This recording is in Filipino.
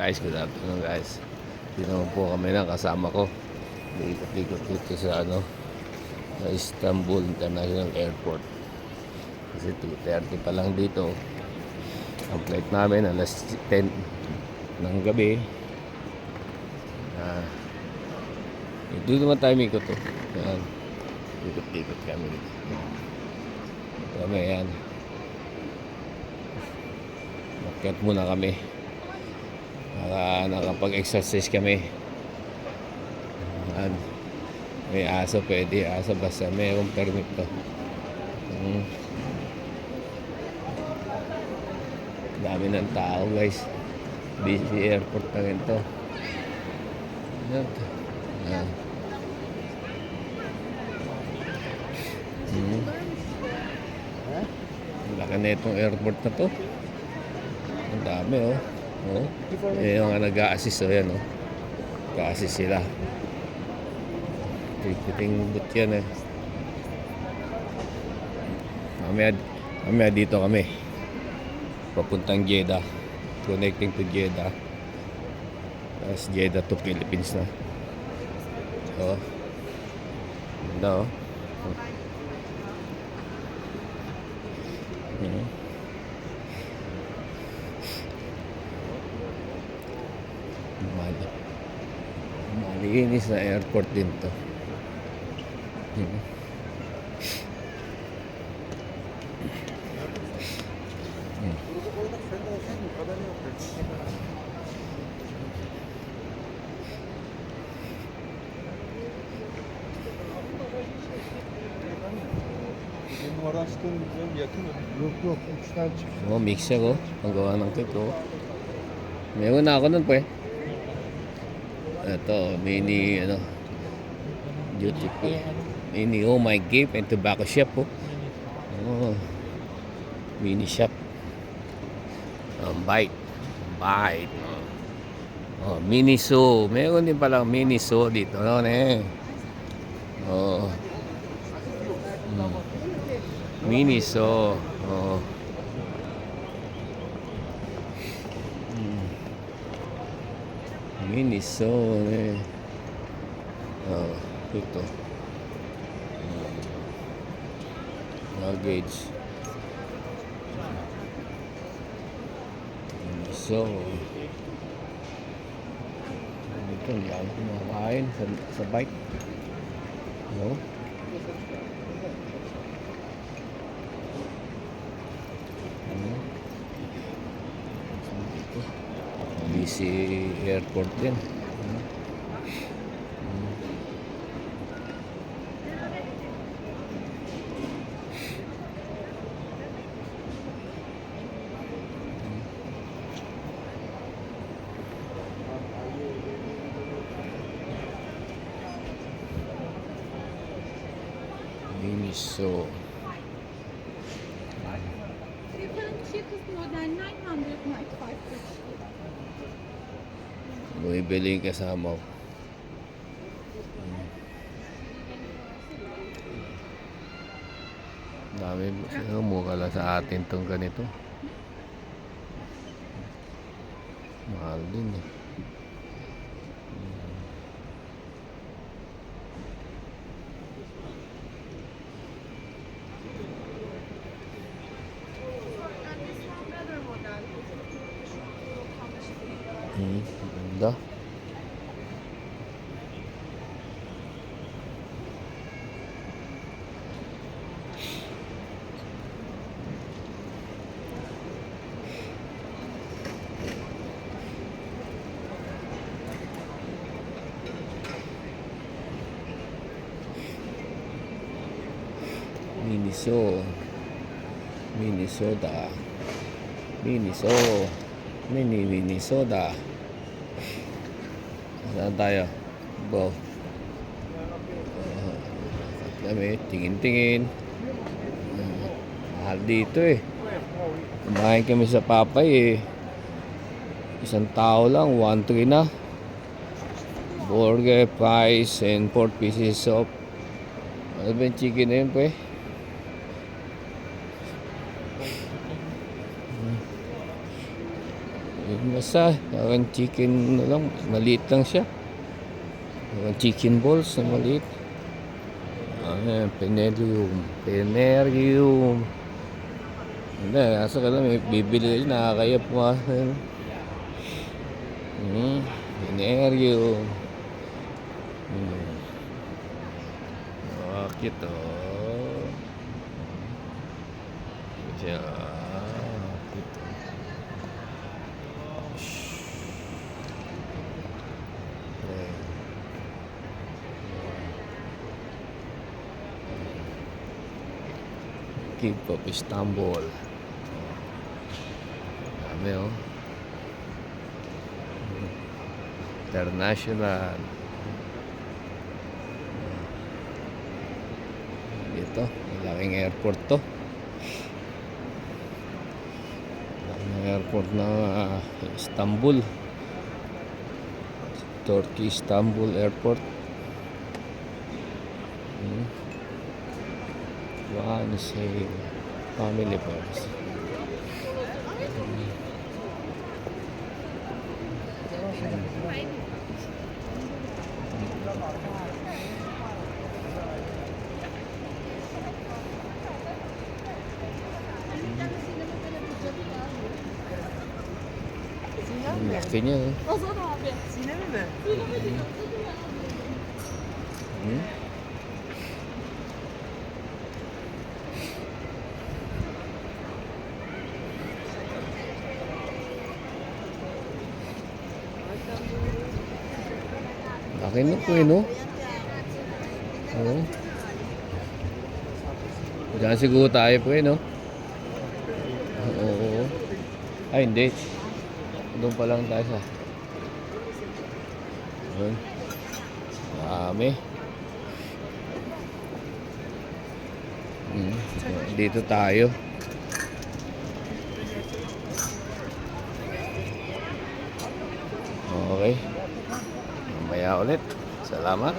Guys, good afternoon guys. Dito naman po kami ng kasama ko. Ikot-ikot dito sa sa Istanbul International Airport. Kasi 2:30 pa lang dito. Ang flight namin alas 10 ng gabi. Dito naman tayo ikot to. Yan. Ikot-ikot kami dito. Kami yan. Makyat muna kami. Para nakapag-exercise kami. May aso, pwede aso basta mayroong permit to. Dami ng tao guys. Busy airport na rin to. Laki na itong airport na to. Ang dami yung mga nag-a-assist yan nag-a-assist sila. Ticketing booth yan mamaya dito kami papuntang Jeddah, connecting to Jeddah, tapos Jeddah to Philippines na. Ganda malinis na airport din to. Yok, 3 tane çıktı. Mixer ang gawa ng cake meron na ako nun ito mini duty free mini my gift and tobacco shop mini shop bite Miniso, meron din palang Miniso dito Miniso Miniso ito luggage Miniso ito lang kumakain sa bike busy airport din Miniso Different cheapest model 995. bumibili yung kasama ko dami mukha lang sa atin tong ganito mahal din ganda Miniso Minisoda Minisoda saan tayo? Kami tingin-tingin mahal dito kumain kami sa Papay isang tao lang 1.3 na burger, fries and 4 pieces of ano ba yung chicken na yun Basta, parang chicken na lang. Maliit lang siya. Parang chicken balls na maliit. Ayan, Penerium. Penerium. Hindi, asa ka lang, may bibili rin, nakakayap mo. Penerium. Bakit oh? Siya. Keep of Istanbul. Dami oh. International. Dito, malaking airport to. Malaking airport na Istanbul. Turkey Istanbul Airport. One is a family purpose. Laki niya eh. Ozan abi. Sinema mi? Hmm? Laki na po eh, no? Oo. Diyan siguro tayo po eh, no? Oo. Ay, hindi. Doon pa lang tayo sa... Doon. Dami. Dito tayo. Okay. Mamaya ulit. Salamat.